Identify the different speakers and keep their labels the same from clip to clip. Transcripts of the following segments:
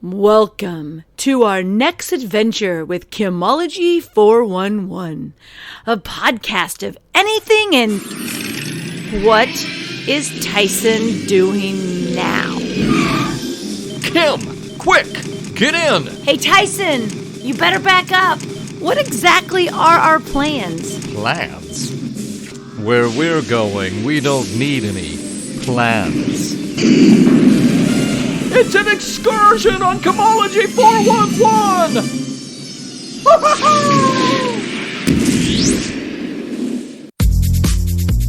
Speaker 1: Welcome to our next adventure with Kimology 411, a podcast of anything and what is Tyson doing now?
Speaker 2: Kim, quick, get in!
Speaker 1: Hey Tyson, you better back up. What exactly are our plans?
Speaker 2: Plans? Where we're going, we don't need any plans. It's an excursion on Kimology 411!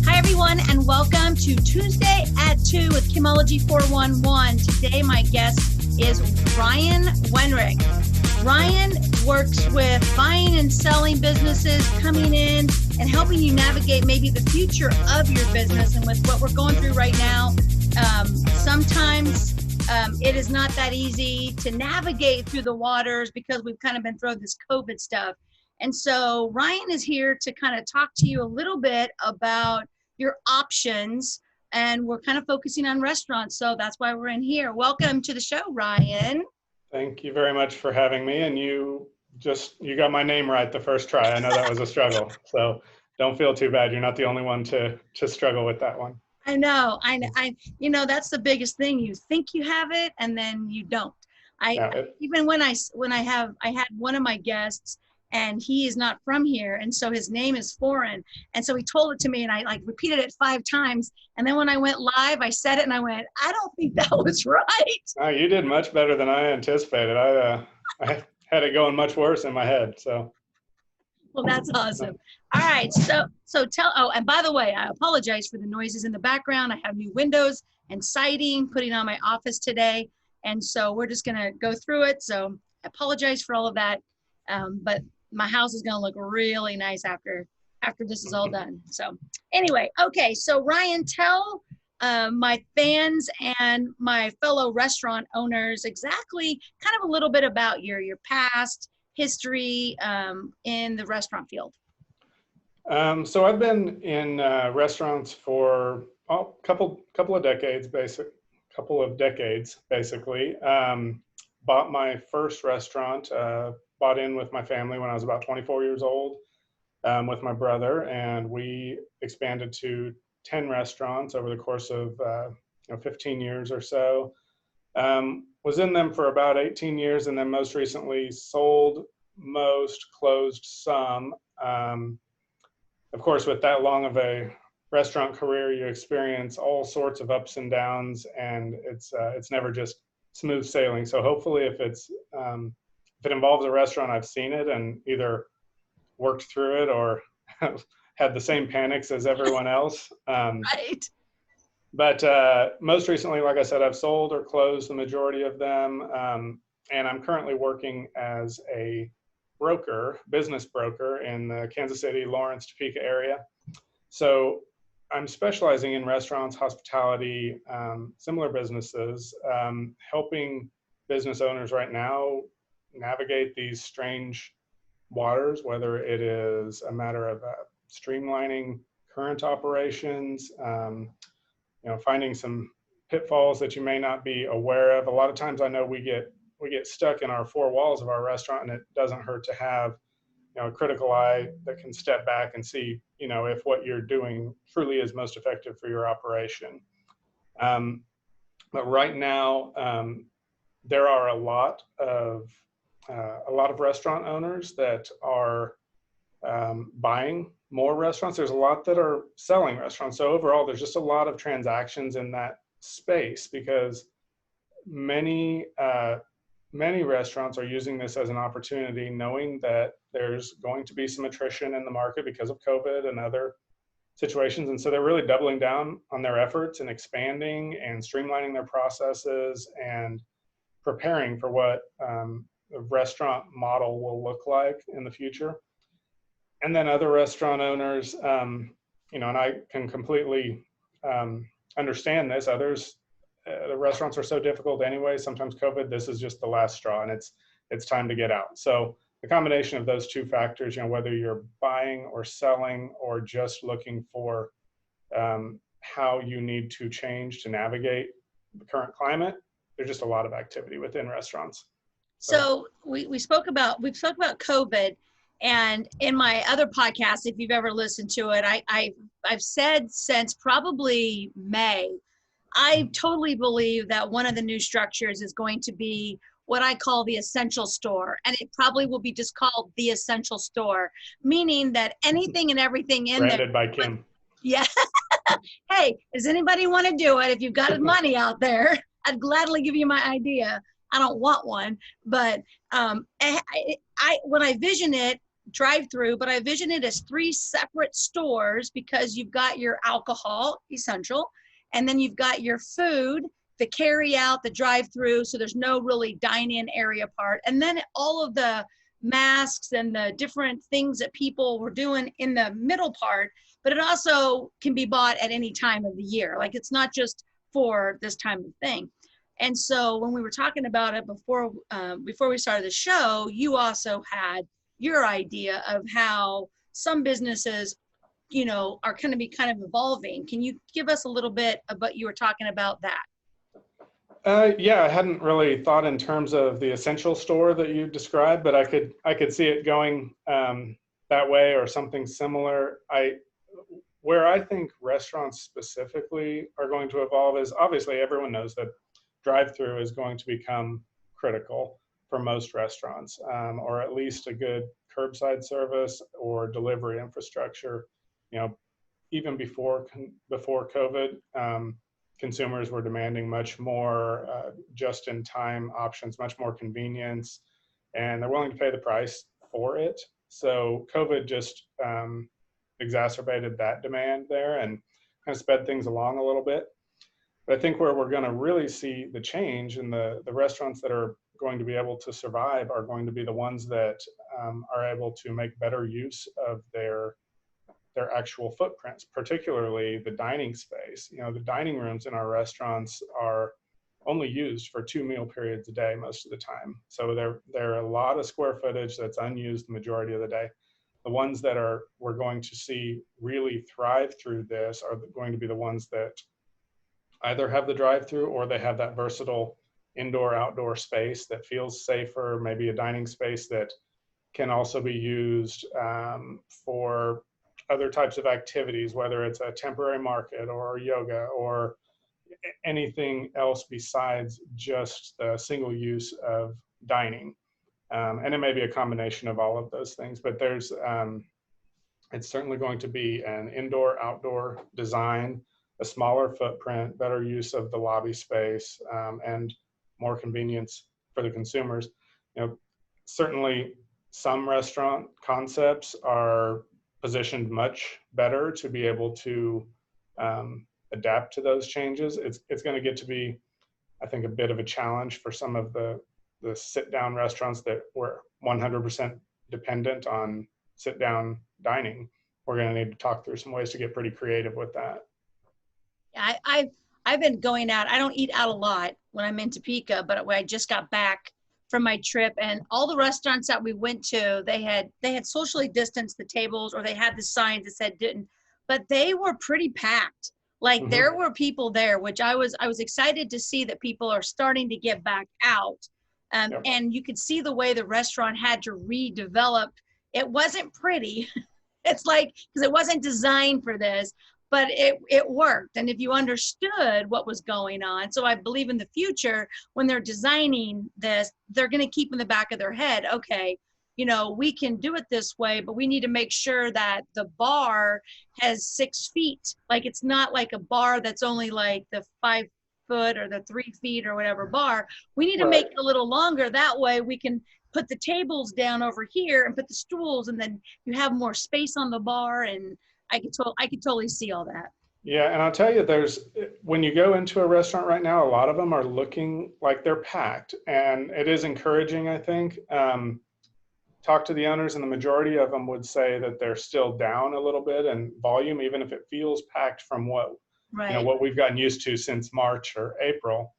Speaker 1: Hi everyone, and welcome to Tuesday at 2 with Kimology 411. Today my guest is Ryan Wenrich. Ryan works with buying and selling businesses, coming in and helping you navigate maybe the future of your business. And with what we're going through right now, sometimes it is not that easy to navigate through the waters because we've kind of been through this COVID stuff. And so Ryan is here to kind of talk to you a little bit about your options, and we're kind of focusing on restaurants. So that's why we're in here. Welcome to the show, Ryan.
Speaker 3: Thank you very much for having me. And you got my name right the first try. I know that was a struggle. So don't feel too bad. You're not the only one to struggle with that one.
Speaker 1: I know, that's the biggest thing. You think you have it and then you don't. Even when I had one of my guests and he is not from here. And so his name is foreign. And so he told it to me and I repeated it 5 times. And then when I went live, I said it and I went, I don't think that was right.
Speaker 3: Oh, you did much better than I anticipated. I had it going much worse in my head. So.
Speaker 1: Well, that's awesome. All right. So and by the way, I apologize for the noises in the background. I have new windows and siding putting on my office today. And so we're just going to go through it. So I apologize for all of that. But my house is going to look really nice after this is all done. So anyway, okay. So Ryan, tell my fans and my fellow restaurant owners exactly kind of a little bit about your past history in the restaurant field.
Speaker 3: So I've been in restaurants for a couple of decades, basically. Bought my first restaurant, bought in with my family when I was about 24 years old with my brother, and we expanded to 10 restaurants over the course of 15 years or so. Was in them for about 18 years, and then most recently sold most, closed some. Of course, with that long of a restaurant career, you experience all sorts of ups and downs, and it's never just smooth sailing. So hopefully, if it involves a restaurant, I've seen it and either worked through it or had the same panics as everyone else.
Speaker 1: Right.
Speaker 3: But most recently, like I said, I've sold or closed the majority of them, and I'm currently working as a business broker in the Kansas City, Lawrence, Topeka area. So I'm specializing in restaurants, hospitality, similar businesses, helping business owners right now navigate these strange waters, whether it is a matter of streamlining current operations, finding some pitfalls that you may not be aware of. A lot of times I know we get stuck in our 4 walls of our restaurant, and it doesn't hurt to have a critical eye that can step back and see if what you're doing truly is most effective for your operation. But right now there are a lot of restaurant owners that are buying more restaurants. There's a lot that are selling restaurants. So overall, there's just a lot of transactions in that space because many restaurants are using this as an opportunity, knowing that there's going to be some attrition in the market because of COVID and other situations. And so they're really doubling down on their efforts and expanding and streamlining their processes and preparing for what the restaurant model will look like in the future. And then other restaurant owners, and I can completely understand this. Others, the restaurants are so difficult anyway. Sometimes COVID, this is just the last straw, and it's time to get out. So the combination of those 2 factors, whether you're buying or selling or just looking for how you need to change to navigate the current climate, there's just a lot of activity within restaurants.
Speaker 1: So we spoke about COVID, and in my other podcast, if you've ever listened to it, I've said since probably May, I totally believe that one of the new structures is going to be what I call the essential store, and it probably will be just called the essential store, meaning that anything and everything in
Speaker 3: Branded
Speaker 1: there.
Speaker 3: by Kim.
Speaker 1: Yeah. Hey, does anybody want to do it? If you've got money out there, I'd gladly give you my idea. I don't want one, but when I vision it, drive-through, but I vision it as 3 separate stores, because you've got your alcohol, essential, and then you've got your food, the carry out, the drive-through, so there's no really dine-in area part, and then all of the masks and the different things that people were doing in the middle part, but it also can be bought at any time of the year. Like, it's not just for this time of thing. And so when we were talking about it before we started the show, you also had your idea of how some businesses, are going to be kind of evolving. Can you give us a little bit of what you were talking about that?
Speaker 3: Yeah, I hadn't really thought in terms of the essential store that you described, but I could see it going that way or something similar. Where I think restaurants specifically are going to evolve is, obviously everyone knows that drive-through is going to become critical for most restaurants, or at least a good curbside service or delivery infrastructure. Even before COVID, consumers were demanding much more just-in-time options, much more convenience, and they're willing to pay the price for it. So COVID just exacerbated that demand there and kind of sped things along a little bit. But I think where we're going to really see the change, and the restaurants that are going to be able to survive are going to be the ones that are able to make better use of their actual footprints, particularly the dining space. The dining rooms in our restaurants are only used for 2 meal periods a day most of the time. So there are a lot of square footage that's unused the majority of the day. The ones that we're going to see really thrive through this are going to be the ones that either have the drive-through or they have that versatile indoor-outdoor space that feels safer, maybe a dining space that can also be used for other types of activities, whether it's a temporary market or yoga or anything else besides just the single use of dining. And it may be a combination of all of those things, but it's certainly going to be an indoor-outdoor design, a smaller footprint, better use of the lobby space, and more convenience for the consumers. Certainly some restaurant concepts are positioned much better to be able to adapt to those changes. It's going to get to be, I think, a bit of a challenge for some of the sit-down restaurants that were 100% dependent on sit-down dining. We're going to need to talk through some ways to get pretty creative with that.
Speaker 1: I've been going out. I don't eat out a lot when I'm in Topeka, but when I just got back from my trip, and all the restaurants that we went to, they had socially distanced the tables, or they had the signs that said didn't, but they were pretty packed. Like, there were people there, which I was excited to see that people are starting to get back out. And you could see the way the restaurant had to redevelop. It wasn't pretty. It's like, because it wasn't designed for this, but it worked. And if you understood what was going on, so I believe in the future, when they're designing this, they're going to keep in the back of their head, okay, we can do it this way, but we need to make sure that the bar has 6 feet. Like, it's not like a bar that's only like the 5 foot or the 3 feet or whatever bar. We need to make it a little longer. That way we can put the tables down over here and put the stools, and then you have more space on the bar. And I could totally see all that.
Speaker 3: Yeah, and I'll tell you, when you go into a restaurant right now, a lot of them are looking like they're packed, and it is encouraging, I think. Talk to the owners, and the majority of them would say that they're still down a little bit in volume, even if it feels packed from what we've gotten used to since March or April.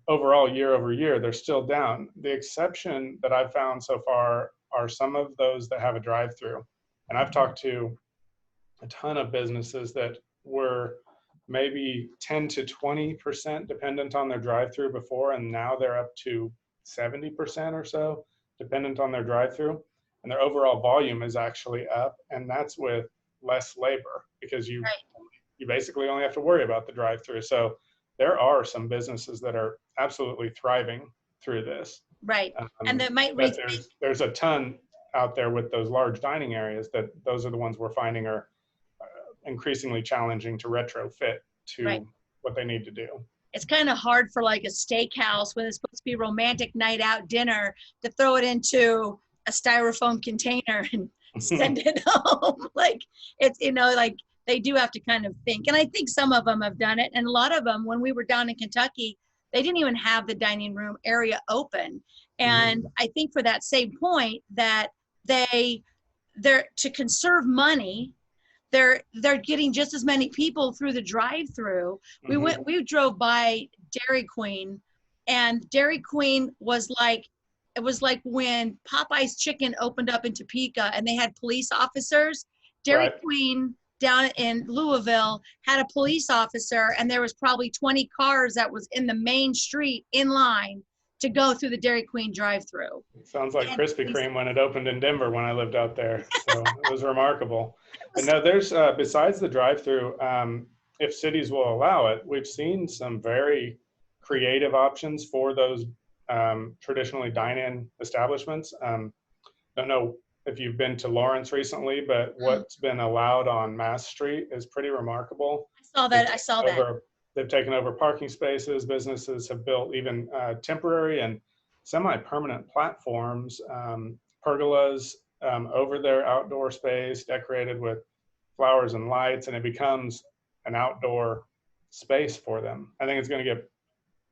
Speaker 3: Overall, year over year, they're still down. The exception that I've found so far are some of those that have a drive-through, and I've talked to a ton of businesses that were maybe 10 to 20% dependent on their drive-through before, and now they're up to 70% or so dependent on their drive-through, and their overall volume is actually up, and that's with less labor because you
Speaker 1: Right.
Speaker 3: you basically only have to worry about the drive-through. So there are some businesses that are absolutely thriving through this.
Speaker 1: Right. And that might
Speaker 3: But
Speaker 1: rethink.
Speaker 3: there's a ton out there with those large dining areas that those are the ones we're finding are increasingly challenging to retrofit
Speaker 1: Right.
Speaker 3: to what they need to do.
Speaker 1: It's kind of hard for like a steakhouse when it's supposed to be a romantic night out dinner to throw it into a styrofoam container and send it home. Like it's, like they do have to kind of think. And I think some of them have done it. And a lot of them, when we were down in Kentucky, they didn't even have the dining room area open. And I think for that same point that they're to conserve money, they're getting just as many people through the drive-through. We drove by Dairy Queen, and Dairy Queen was like, it was like when Popeye's Chicken opened up in Topeka and they had police officers. Dairy
Speaker 3: Right.
Speaker 1: Queen down in Louisville had a police officer, and there was probably 20 cars that was in the main street in line to go through the Dairy Queen drive-through.
Speaker 3: Sounds like
Speaker 1: And
Speaker 3: Krispy
Speaker 1: police-
Speaker 3: Kreme when it opened in Denver when I lived out there. So it was remarkable. But no, there's besides the drive-through, if cities will allow it, we've seen some very creative options for those traditionally dine-in establishments. Don't know if you've been to Lawrence recently, but what's been allowed on Mass Street is pretty remarkable.
Speaker 1: I saw that.
Speaker 3: They've taken over parking spaces. Businesses have built even temporary and semi-permanent platforms, pergolas over their outdoor space, decorated with flowers and lights, and it becomes an outdoor space for them. I think it's going to get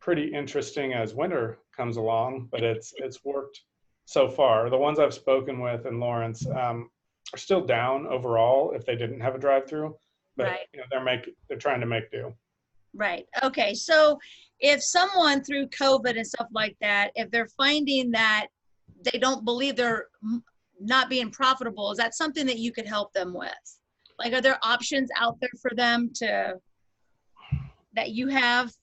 Speaker 3: pretty interesting as winter comes along, but it's worked so far. The ones I've spoken with in Lawrence are still down overall if they didn't have a drive-through, but
Speaker 1: Right.
Speaker 3: they're trying to make do.
Speaker 1: Right. Okay. So if someone through COVID and stuff like that, if they're finding that they don't believe they're not being profitable, is that something that you could help them with? Like, are there options out there for them that you have?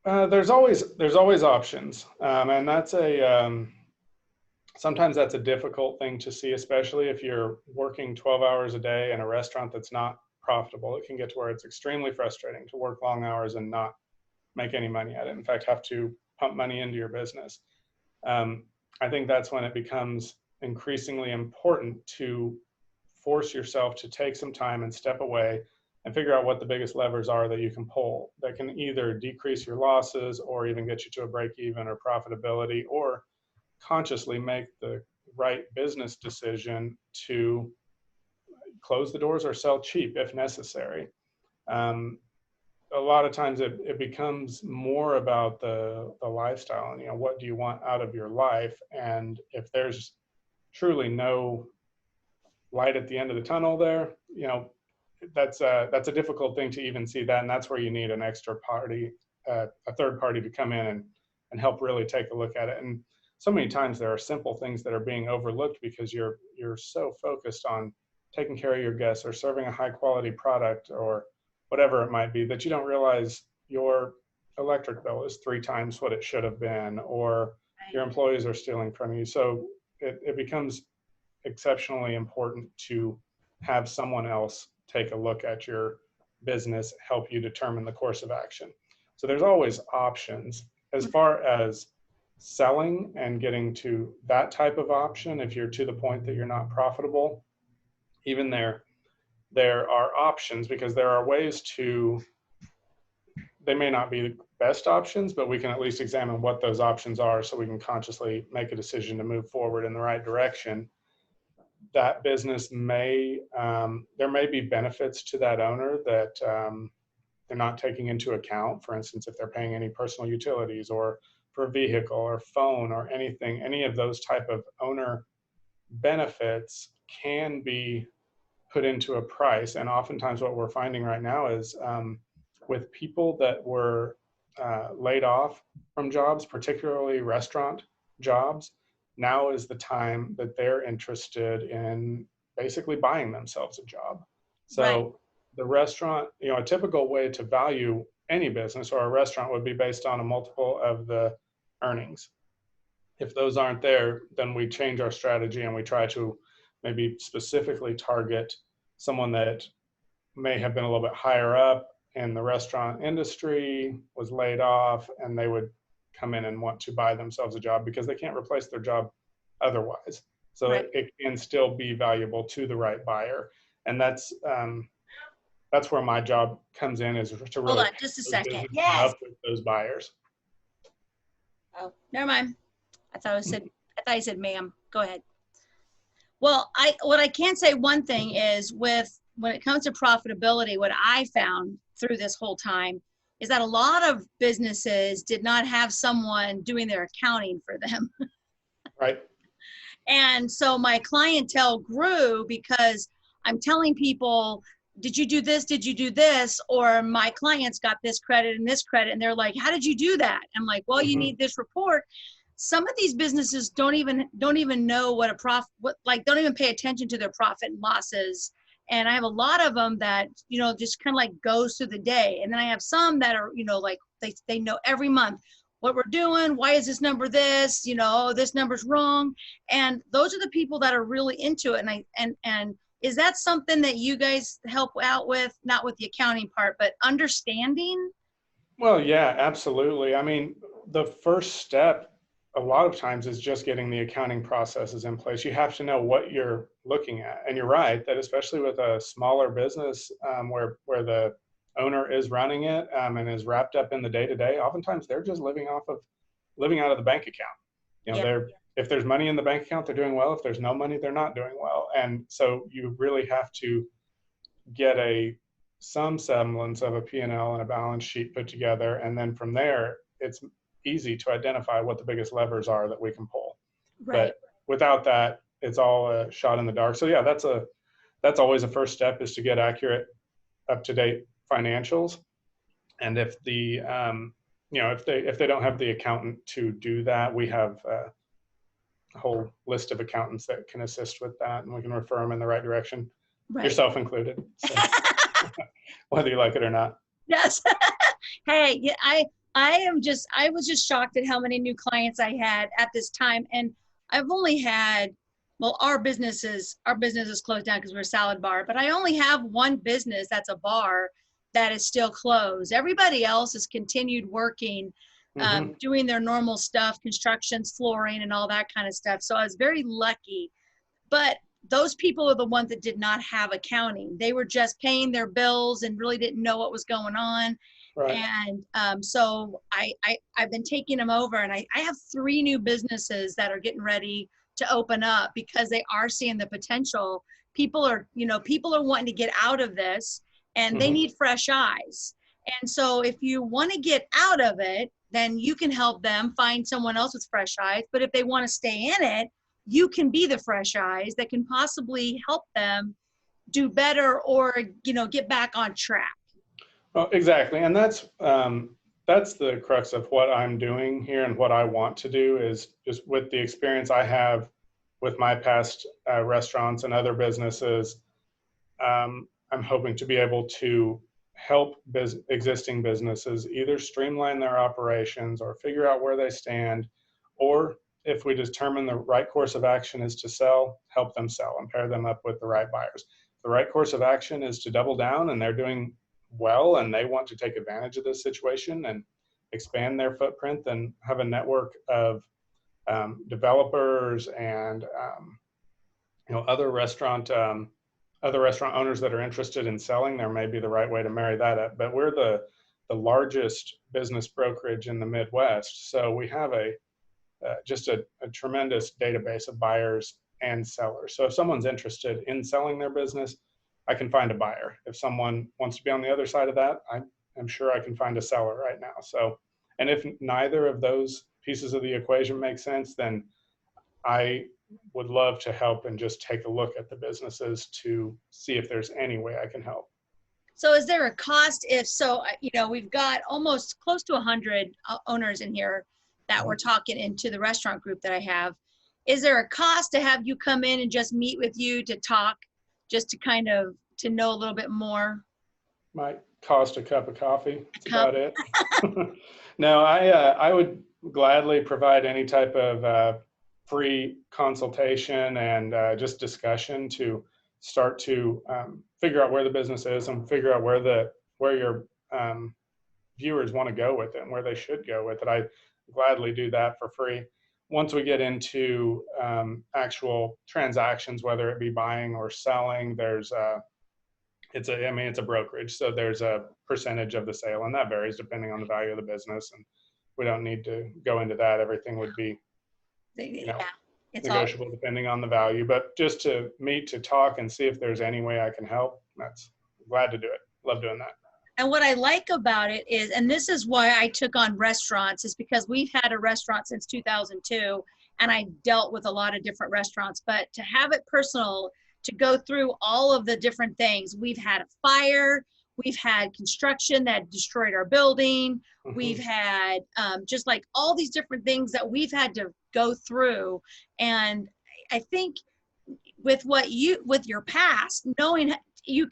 Speaker 3: There's always options, and that's sometimes that's a difficult thing to see, especially if you're working 12 hours a day in a restaurant that's not profitable. It can get to where it's extremely frustrating to work long hours and not make any money at it. In fact, have to pump money into your business. I think that's when it becomes increasingly important to force yourself to take some time and step away and figure out what the biggest levers are that you can pull that can either decrease your losses or even get you to a break even or profitability, or consciously make the right business decision to close the doors or sell cheap if necessary. A lot of times it becomes more about the lifestyle and, what do you want out of your life? And if there's truly no light at the end of the tunnel there, that's a difficult thing to even see that. And that's where you need an extra party, a third party to come in and help really take a look at it. And so many times there are simple things that are being overlooked because you're so focused on taking care of your guests or serving a high quality product or whatever it might be that you don't realize your electric bill is 3 times what it should have been, or your employees are stealing from you. So it becomes exceptionally important to have someone else take a look at your business, help you determine the course of action. So there's always options. As far as selling and getting to that type of option, if you're to the point that you're not profitable, even there are options, because there are ways to, they may not be the best options, but we can at least examine what those options are so we can consciously make a decision to move forward in the right direction. That business there may be benefits to that owner that they're not taking into account. For instance, if they're paying any personal utilities or for a vehicle or phone or anything, any of those type of owner benefits can be put into a price. And oftentimes what we're finding right now is with people that were laid off from jobs, particularly restaurant jobs, now is the time that they're interested in basically buying themselves a job. So the restaurant, a typical way to value any business or a restaurant would be based on a multiple of the earnings. If those aren't there, then we change our strategy and we try to maybe specifically target someone that may have been a little bit higher up in the restaurant industry, was laid off, and they would come in and want to buy themselves a job because they can't replace their job otherwise. So
Speaker 1: Right.
Speaker 3: it can still be valuable to the right buyer. And that's where my job comes in, is to
Speaker 1: Hold
Speaker 3: really
Speaker 1: on
Speaker 3: pair
Speaker 1: just a
Speaker 3: those
Speaker 1: second.
Speaker 3: businesses
Speaker 1: Yes.
Speaker 3: up with those buyers.
Speaker 1: Oh, never mind. I thought you said ma'am. Go ahead. Well, what I can say, one thing is, when it comes to profitability, what I found through this whole time is that a lot of businesses did not have someone doing their accounting for them.
Speaker 3: Right.
Speaker 1: And so my clientele grew because I'm telling people, did you do this? Did you do this? Or my clients got this credit and this credit. And they're like, how did you do that? I'm like, well, you need this report. Some of these businesses don't even know what don't even pay attention to their profit and losses. And I have a lot of them that, just kind of like goes through the day. And then I have some that are, like they know every month what we're doing. Why is this number this? This number's wrong. And those are the people that are really into it. And is that something that you guys help out with, not with the accounting part, but understanding?
Speaker 3: Well, yeah, absolutely. I mean, the first step a lot of times is just getting the accounting processes in place. You have to know what you're looking at. And you're right that especially with a smaller business where the owner is running it and is wrapped up in the day-to-day, oftentimes they're just living out of the bank account.
Speaker 1: Yeah.
Speaker 3: If there's money in the bank account, they're doing well. If there's no money, they're not doing well. And so you really have to get some semblance of a P&L and a balance sheet put together. And then from there, it's easy to identify what the biggest levers are that we can pull.
Speaker 1: Right.
Speaker 3: But without that, it's all a shot in the dark. So yeah, that's always a first step, is to get accurate, up-to-date financials. And if if they don't have the accountant to do that, we have a whole list of accountants that can assist with that, and we can refer them in the right direction,
Speaker 1: Right.
Speaker 3: yourself included. So, whether you like it or not.
Speaker 1: Yes. Hey, yeah, I was just shocked at how many new clients I had at this time. And I've only had, well, our business is closed down because we're a salad bar, but I only have one business that's a bar that is still closed. Everybody else has continued working, doing their normal stuff, constructions, flooring, and all that kind of stuff. So I was very lucky. But those people are the ones that did not have accounting. They were just paying their bills and really didn't know what was going on.
Speaker 3: Right.
Speaker 1: And so I've been taking them over, and I have 3 new businesses that are getting ready to open up because they are seeing the potential. People are wanting to get out of this, and they need fresh eyes. And so if you want to get out of it, then you can help them find someone else with fresh eyes. But if they want to stay in it, you can be the fresh eyes that can possibly help them do better or, get back on track.
Speaker 3: Well, exactly. And that's the crux of what I'm doing here, and what I want to do is, just with the experience I have with my past restaurants and other businesses, I'm hoping to be able to help existing businesses either streamline their operations or figure out where they stand, or if we determine the right course of action is to sell, help them sell and pair them up with the right buyers. The right course of action is to double down, and they're doing well and they want to take advantage of this situation and expand their footprint, then have a network of developers and other restaurant owners that are interested in selling. There may be the right way to marry that up. But we're the largest business brokerage in the Midwest, so we have just a tremendous database of buyers and sellers. So if someone's interested in selling their business, I can find a buyer. If someone wants to be on the other side of that, I'm sure I can find a seller right now. So, and if neither of those pieces of the equation make sense, then I would love to help and just take a look at the businesses to see if there's any way I can help.
Speaker 1: So is there a cost? If so, we've got almost close to 100 owners in here that we're talking into the restaurant group that I have. Is there a cost to have you come in and just meet with you to talk, just to kind of to know a little bit more?
Speaker 3: might cost a cup of coffee. That's
Speaker 1: Cup.
Speaker 3: about it. No, I would gladly provide any type of free consultation and just discussion to start to figure out where the business is and figure out where your viewers want to go with it and where they should go with it. I gladly do that for free. Once we get into actual transactions, whether it be buying or selling, it's a brokerage, so there's a percentage of the sale, and that varies depending on the value of the business. And we don't need to go into that. Everything would be,
Speaker 1: Yeah, it's all.
Speaker 3: negotiable depending on the value. But just to meet, to talk, and see if there's any way I can help, that's glad to do it. Love doing that.
Speaker 1: And what I like about it is, and this is why I took on restaurants, is because we've had a restaurant since 2002, and I dealt with a lot of different restaurants. But to have it personal, to go through all of the different things, we've had a fire, we've had construction that destroyed our building, we've had just like all these different things that we've had to go through. And I think with your past, knowing you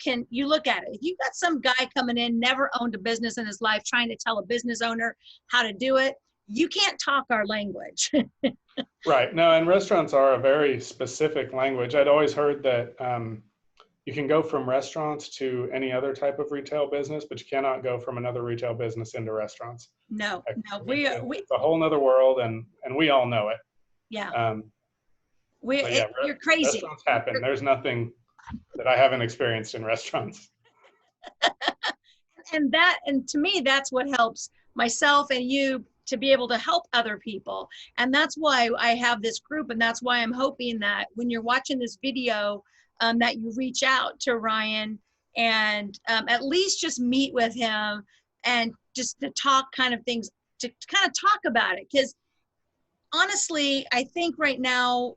Speaker 1: look at it. If you've got some guy coming in, never owned a business in his life, trying to tell a business owner how to do it, you can't talk our language.
Speaker 3: Right. No, and restaurants are a very specific language. I'd always heard that you can go from restaurants to any other type of retail business, but you cannot go from another retail business into restaurants.
Speaker 1: No,
Speaker 3: It's a whole nother world, and we all know it.
Speaker 1: Yeah. You're crazy.
Speaker 3: Restaurants happen. There's nothing that I haven't experienced in restaurants.
Speaker 1: And to me, that's what helps myself and you to be able to help other people. And that's why I have this group. And that's why I'm hoping that when you're watching this video, that you reach out to Ryan and at least just meet with him and just to talk kind of things, to kind of talk about it. Because honestly, I think right now,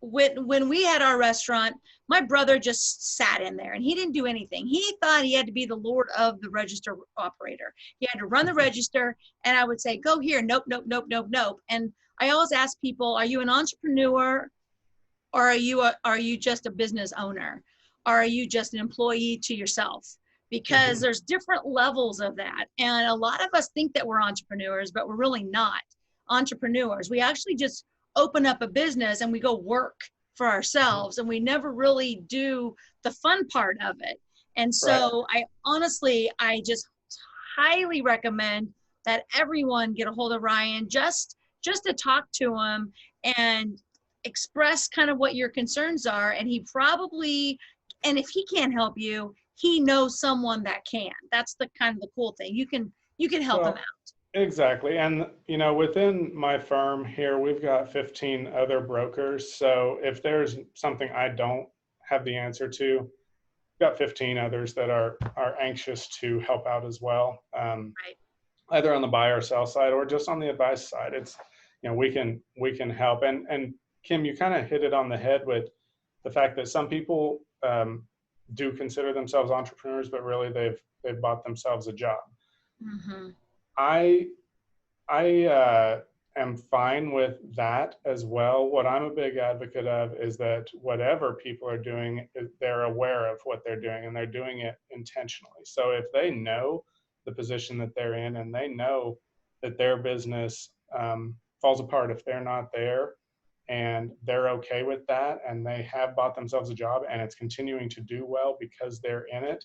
Speaker 1: when we had our restaurant, my brother just sat in there and he didn't do anything. He thought he had to be the Lord of the register operator. He had to run the register, and I would say, go here. Nope, nope, nope, nope, nope. And I always ask people, are you an entrepreneur, or are you just a business owner? Or are you just an employee to yourself? Because there's different levels of that. And a lot of us think that we're entrepreneurs, but we're really not entrepreneurs. We actually just open up a business and we go work for ourselves, and we never really do the fun part of it. And so right. I just highly recommend that everyone get a hold of Ryan just to talk to him and express kind of what your concerns are. And he probably, and if he can't help you, he knows someone that can. That's the kind of the cool thing. You can help him out.
Speaker 3: Exactly. And, within my firm here, we've got 15 other brokers. So if there's something I don't have the answer to, we've got 15 others that are anxious to help out as well. Right. Either on the buy or sell side or just on the advice side. It's, we can help. And Kim, you kind of hit it on the head with the fact that some people do consider themselves entrepreneurs, but really they've bought themselves a job. Mm-hmm. I am fine with that as well. What I'm a big advocate of is that whatever people are doing, they're aware of what they're doing and they're doing it intentionally. So if they know the position that they're in and they know that their business falls apart if they're not there, and they're okay with that, and they have bought themselves a job and it's continuing to do well because they're in it,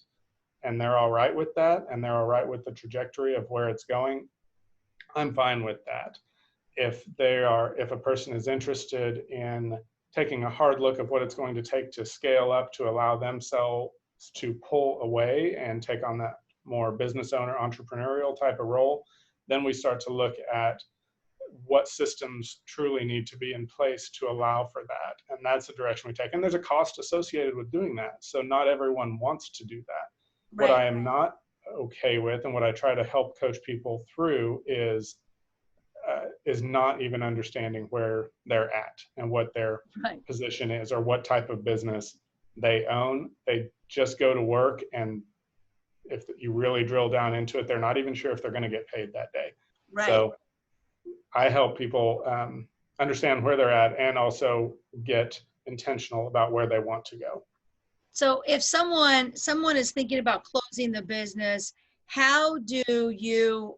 Speaker 3: and they're all right with that, and they're all right with the trajectory of where it's going, I'm fine with that. If a person is interested in taking a hard look at what it's going to take to scale up to allow themselves to pull away and take on that more business owner, entrepreneurial type of role, then we start to look at what systems truly need to be in place to allow for that. And that's the direction we take. And there's a cost associated with doing that. So not everyone wants to do that. Right. What I am not okay with, and what I try to help coach people through, is not even understanding where they're at and what their position is or what type of business they own. They just go to work, and if you really drill down into it, they're not even sure if they're going to get paid that day. Right. So I help people understand where they're at and also get intentional about where they want to go.
Speaker 1: So if someone is thinking about closing the business, how do you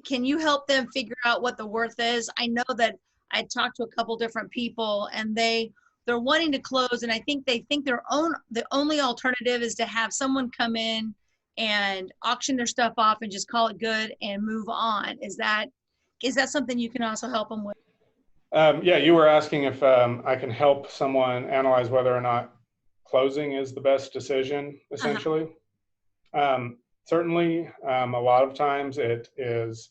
Speaker 1: can you help them figure out what the worth is? I know that I talked to a couple different people and they're wanting to close, and I think they think the only alternative is to have someone come in and auction their stuff off and just call it good and move on. Is that something you can also help them with?
Speaker 3: Yeah, you were asking if I can help someone analyze whether or not closing is the best decision,
Speaker 1: Uh-huh.
Speaker 3: essentially. Certainly, a lot of times it is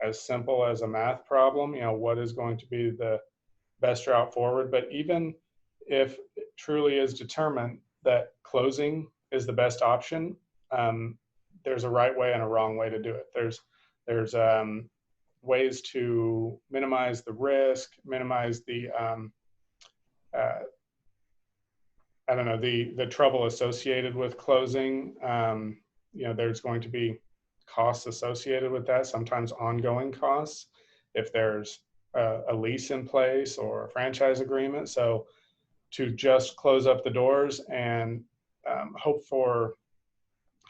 Speaker 3: as simple as a math problem, what is going to be the best route forward. But even if it truly is determined that closing is the best option, um, there's a right way and a wrong way to do it. There's ways to minimize the risk, minimize the uh, I don't know, the trouble associated with closing. There's going to be costs associated with that, sometimes ongoing costs if there's a lease in place or a franchise agreement. So to just close up the doors and hope for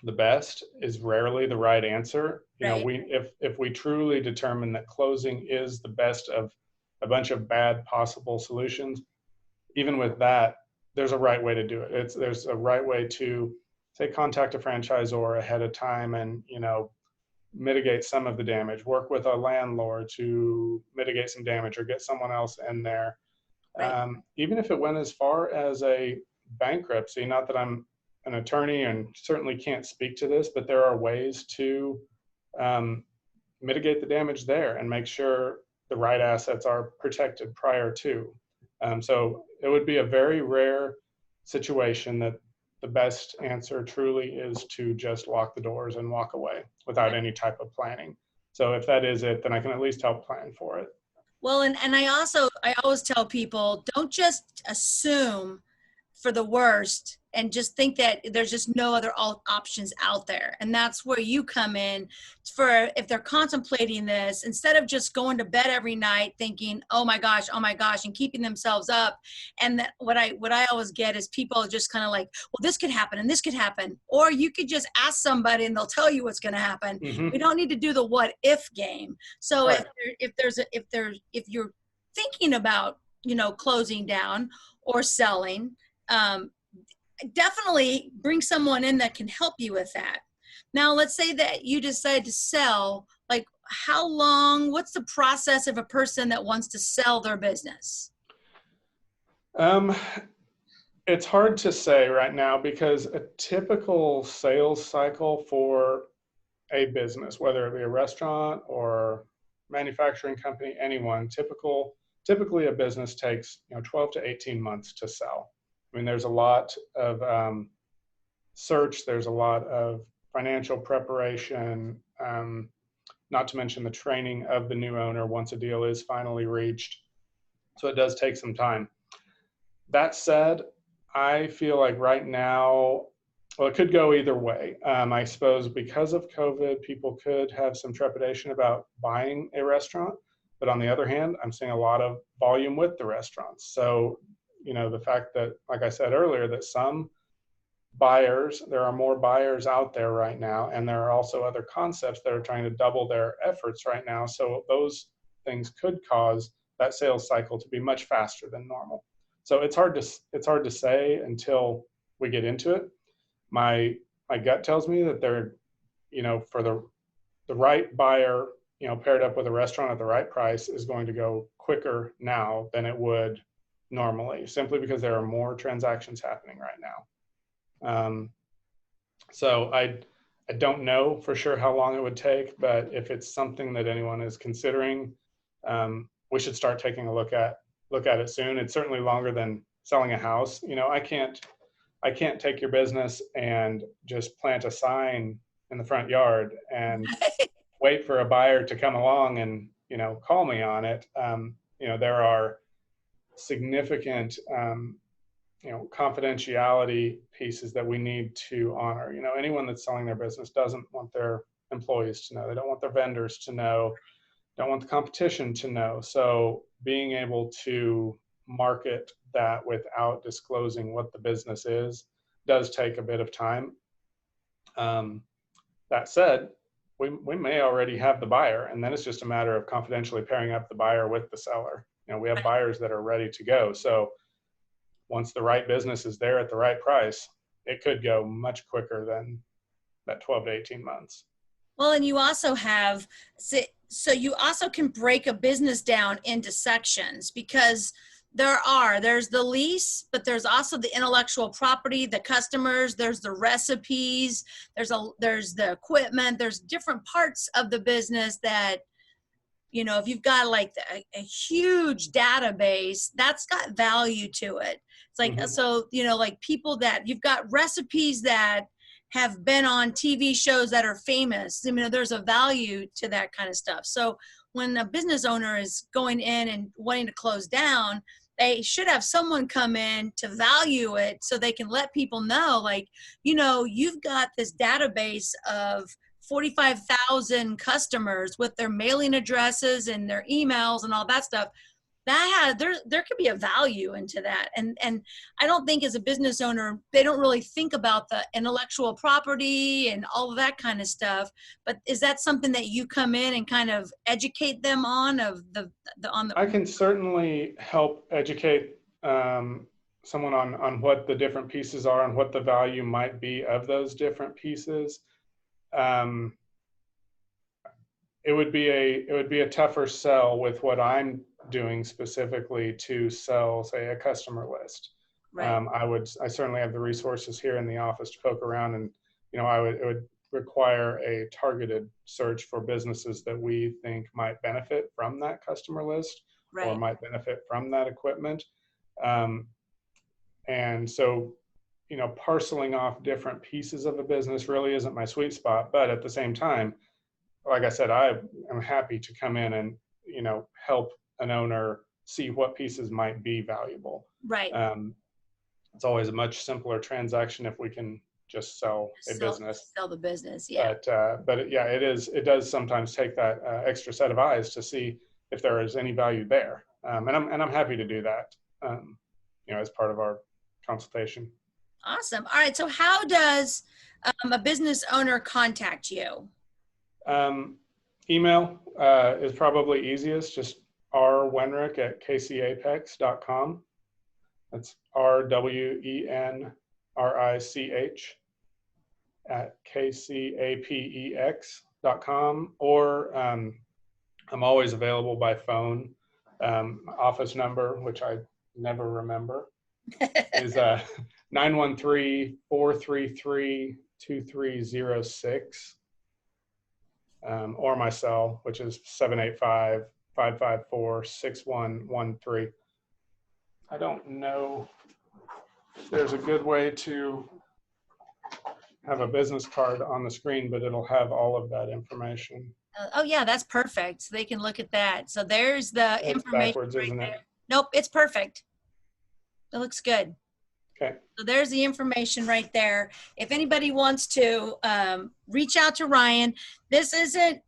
Speaker 3: the best is rarely the right answer.
Speaker 1: Right.
Speaker 3: If we truly determine that closing is the best of a bunch of bad possible solutions, even with that, there's a right way to do it. There's a right way to say contact a franchisor ahead of time and mitigate some of the damage. Work with a landlord to mitigate some damage or get someone else in there.
Speaker 1: Right.
Speaker 3: Even if it went as far as a bankruptcy, not that I'm an attorney and certainly can't speak to this, but there are ways to um, mitigate the damage there and make sure the right assets are protected prior to. So it would be a very rare situation that the best answer truly is to just lock the doors and walk away without any type of planning. So if that is it, then I can at least help plan for it.
Speaker 1: Well, and I always tell people, don't just assume for the worst and just think that there's just no other options out there. And that's where you come in. For if they're contemplating this, instead of just going to bed every night thinking, oh my gosh, and keeping themselves up. And that what I always get is people just kind of like, well, this could happen and this could happen. Or you could just ask somebody and they'll tell you what's going to happen. We don't need to do the what if game. So
Speaker 3: Right.
Speaker 1: if you're thinking about, closing down or selling, definitely bring someone in that can help you with that. Now, let's say that you decide to sell, like how long, what's the process of a person that wants to sell their business?
Speaker 3: Um, it's hard to say right now because a typical sales cycle for a business, whether it be a restaurant or manufacturing company, anyone, typically a business takes 12 to 18 months to sell. I mean, there's a lot of search, there's a lot of financial preparation, not to mention the training of the new owner once a deal is finally reached. So it does take some time. That said, I feel like right now, well, it could go either way. I suppose because of COVID, people could have some trepidation about buying a restaurant. But on the other hand, I'm seeing a lot of volume with the restaurants. So, the fact that, like I said earlier, that some buyers, there are more buyers out there right now, and there are also other concepts that are trying to double their efforts right now. So those things could cause that sales cycle to be much faster than normal. So it's hard to say until we get into it. My gut tells me that they're, for the right buyer, paired up with a restaurant at the right price is going to go quicker now than it would normally, simply because there are more transactions happening right now. So I don't know for sure how long it would take, but if it's something that anyone is considering, we should start taking a look at it soon. It's certainly longer than selling a house. I can't take your business and just plant a sign in the front yard and wait for a buyer to come along and call me on it. There are significant confidentiality pieces that we need to honor. Anyone that's selling their business doesn't want their employees to know. They don't want their vendors to know, don't want the competition to know. So being able to market that without disclosing what the business is does take a bit of time. That said, we may already have the buyer, and then it's just a matter of confidentially pairing up the buyer with the seller. We have buyers that are ready to go. So once the right business is there at the right price, it could go much quicker than that 12 to 18 months.
Speaker 1: Well, and you also have, so you also can break a business down into sections, because there's the lease, but there's also the intellectual property, the customers, there's the recipes, there's the equipment, there's different parts of the business that, if you've got like a huge database, that's got value to it. It's like, so, like people that you've got recipes that have been on TV shows that are famous. There's a value to that kind of stuff. So when a business owner is going in and wanting to close down, they should have someone come in to value it so they can let people know, like, you've got this database of 45,000 customers with their mailing addresses and their emails and all that stuff. There could be a value into that. And I don't think as a business owner, they don't really think about the intellectual property and all of that kind of stuff. But is that something that you come in and kind of educate them on
Speaker 3: I can certainly help educate someone on what the different pieces are and what the value might be of those different pieces. It would be a tougher sell with what I'm doing specifically to sell, say, a customer list. Right. I certainly have the resources here in the office to poke around, and it would require a targeted search for businesses that we think might benefit from that customer list, right, or might benefit from that equipment. And so, parceling off different pieces of a business really isn't my sweet spot. But at the same time, like I said, I am happy to come in and, help an owner see what pieces might be valuable.
Speaker 1: Right.
Speaker 3: It's always a much simpler transaction if we can just sell business.
Speaker 1: Sell the business, yeah.
Speaker 3: But it does sometimes take that extra set of eyes to see if there is any value there. And I'm happy to do that, as part of our consultation.
Speaker 1: Awesome. All right. So how does a business owner contact you?
Speaker 3: Email is probably easiest, just rwenrich@kcapex.com. That's RWENRICH@kcapex.com. Or I'm always available by phone. Office number, which I never remember, is 913-433-2306. Or my cell, which is 785-554-6113. I don't know if there's a good way to have a business card on the screen, but it'll have all of that information.
Speaker 1: Oh yeah, that's perfect. So they can look at that. So there's the information.
Speaker 3: Backwards,
Speaker 1: right
Speaker 3: isn't
Speaker 1: there.
Speaker 3: it?
Speaker 1: Nope, it's perfect. It looks good.
Speaker 3: Okay.
Speaker 1: So there's the information right there. If anybody wants to reach out to Ryan, this isn't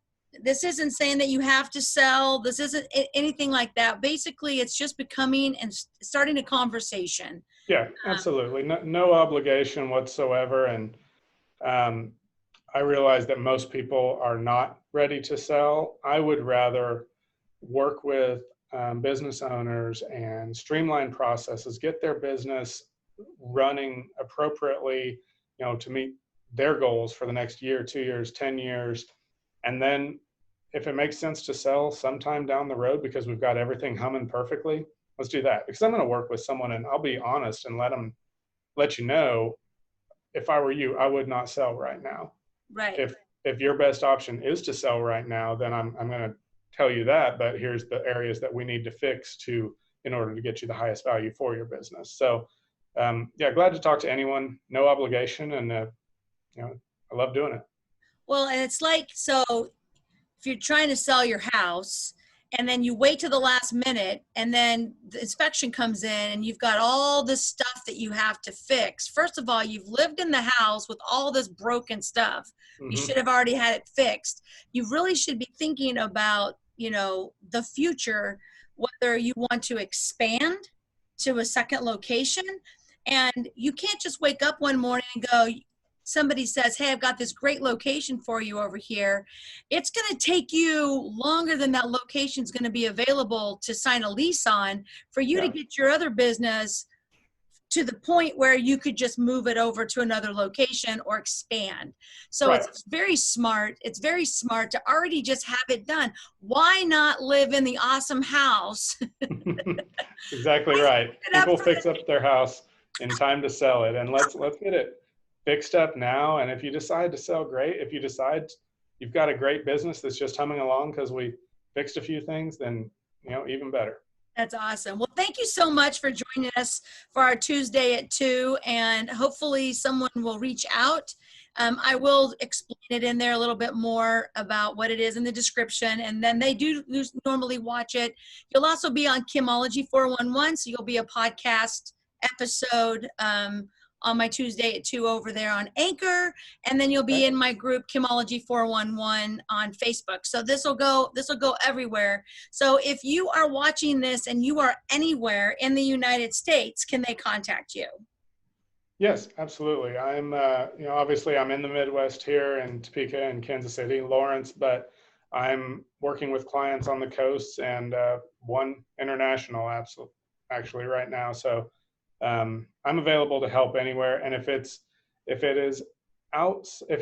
Speaker 1: saying that you have to sell. This isn't anything like that. Basically, it's just becoming and starting a conversation.
Speaker 3: Yeah, absolutely. No obligation whatsoever. And I realize that most people are not ready to sell. I would rather work with business owners and streamline processes, get their business running appropriately, to meet their goals for the next year, 2 years, 10 years. And then if it makes sense to sell sometime down the road because we've got everything humming perfectly, let's do that. Because I'm going to work with someone, and I'll be honest and let you know, if I were you, I would not sell right now.
Speaker 1: Right.
Speaker 3: If your best option is to sell right now, then I'm going to tell you that, but here's the areas that we need to fix in order to get you the highest value for your business. So glad to talk to anyone, no obligation. And, I love doing it.
Speaker 1: Well, and it's like, so if you're trying to sell your house and then you wait to the last minute and then the inspection comes in and you've got all this stuff that you have to fix. First of all, you've lived in the house with all this broken stuff. Mm-hmm. You should have already had it fixed. You really should be thinking about, the future, whether you want to expand to a second location. And you can't just wake up one morning and go, somebody says, hey, I've got this great location for you over here. It's going to take you longer than that location is going to be available to sign a lease on for you to get your other business to the point where you could just move it over to another location or expand. So it's very smart. It's very smart to already just have it done. Why not live in the awesome house?
Speaker 3: Exactly right. People fix up their house in time to sell it, and let's get it fixed up now. And if you decide to sell, great. If you decide you've got a great business that's just humming along because we fixed a few things, then even better.
Speaker 1: That's awesome. Well, thank you so much for joining us for our Tuesday at 2, and hopefully someone will reach out. I will explain it in there a little bit more about what it is in the description, and then they do normally watch it. You'll also be on Kimology 411, so you'll be a podcast episode on my Tuesday at 2 over there on Anchor, and then you'll be in my group Kimology 411 on Facebook. So this will go everywhere. So if you are watching this and you are anywhere in the United States, can they contact you?
Speaker 3: Yes, absolutely. I'm obviously I'm in the Midwest here in Topeka and Kansas City, Lawrence, but I'm working with clients on the coasts and one international actually right now. So I'm available to help anywhere. And if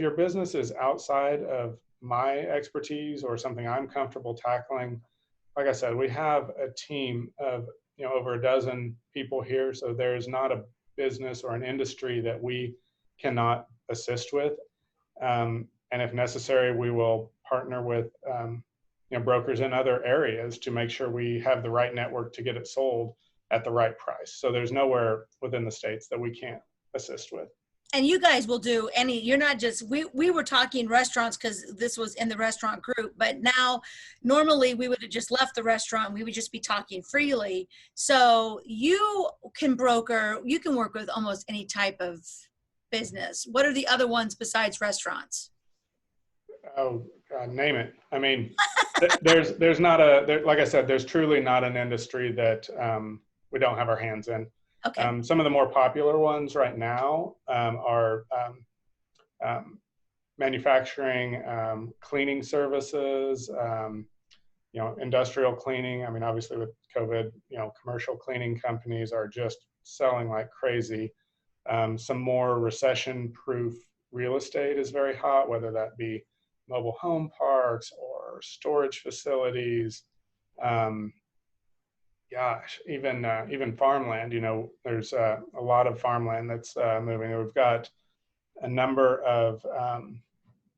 Speaker 3: your business is outside of my expertise or something I'm comfortable tackling, like I said, we have a team of, over a dozen people here. So there's not a business or an industry that we cannot assist with. And if necessary, we will partner with, brokers in other areas to make sure we have the right network to get it sold at the right price. So there's nowhere within the states that we can't assist with.
Speaker 1: And you guys will do you're not just, we were talking restaurants because this was in the restaurant group, but now normally we would have just left the restaurant. We would just be talking freely. So you can work with almost any type of business. What are the other ones besides restaurants?
Speaker 3: Oh, God, name it. I mean, there's not like I said, there's truly not an industry that we don't have our hands in.
Speaker 1: Okay.
Speaker 3: Some of the more popular ones right now are manufacturing, cleaning services, industrial cleaning. I mean, obviously with COVID, commercial cleaning companies are just selling like crazy. Some more recession-proof real estate is very hot, whether that be mobile home parks or storage facilities. Even farmland, there's a lot of farmland that's moving. We've got a number of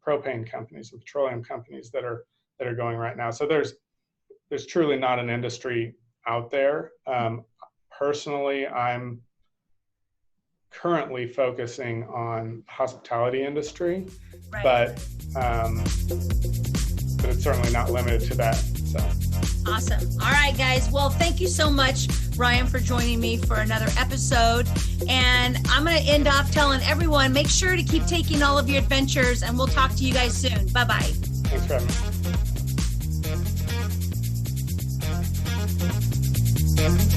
Speaker 3: propane companies, petroleum companies that are going right now. So there's truly not an industry out there. Personally, I'm currently focusing on hospitality industry, but it's certainly not limited to that. So.
Speaker 1: Awesome. All right, guys. Well, thank you so much, Ryan, for joining me for another episode. And I'm going to end off telling everyone, make sure to keep taking all of your adventures, and we'll talk to you guys soon. Bye-bye.
Speaker 3: Thanks for having me.